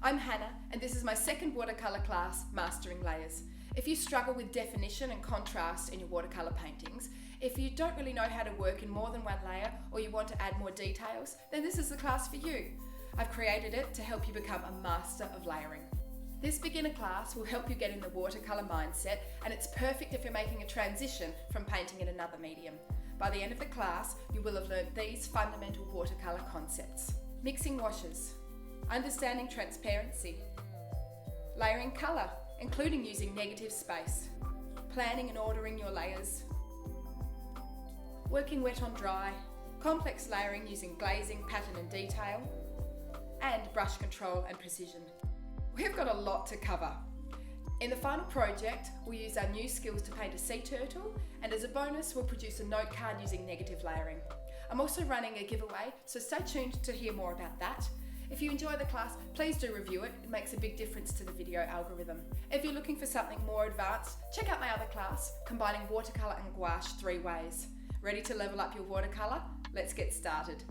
I'm Hannah, and this is my second watercolour class, Mastering Layers. If you struggle with definition and contrast in your watercolour paintings, if you don't really know how to work in more than one layer, or you want to add more details, then this is the class for you. I've created it to help you become a master of layering. This beginner class will help you get in the watercolour mindset, and it's perfect if you're making a transition from painting in another medium. By the end of the class, you will have learnt these fundamental watercolour concepts: mixing washes, understanding transparency, layering colour, including using negative space, planning and ordering your layers, working wet on dry, complex layering using glazing, pattern and detail, and brush control and precision. We've got a lot to cover. In the final project, we'll use our new skills to paint a sea turtle, and as a bonus, we'll produce a note card using negative layering. I'm also running a giveaway, so stay tuned to hear more about that. If you enjoy the class, please do review it. It makes a big difference to the video algorithm. If you're looking for something more advanced, check out my other class, combining watercolour and gouache 3 ways. Ready to level up your watercolour? Let's get started.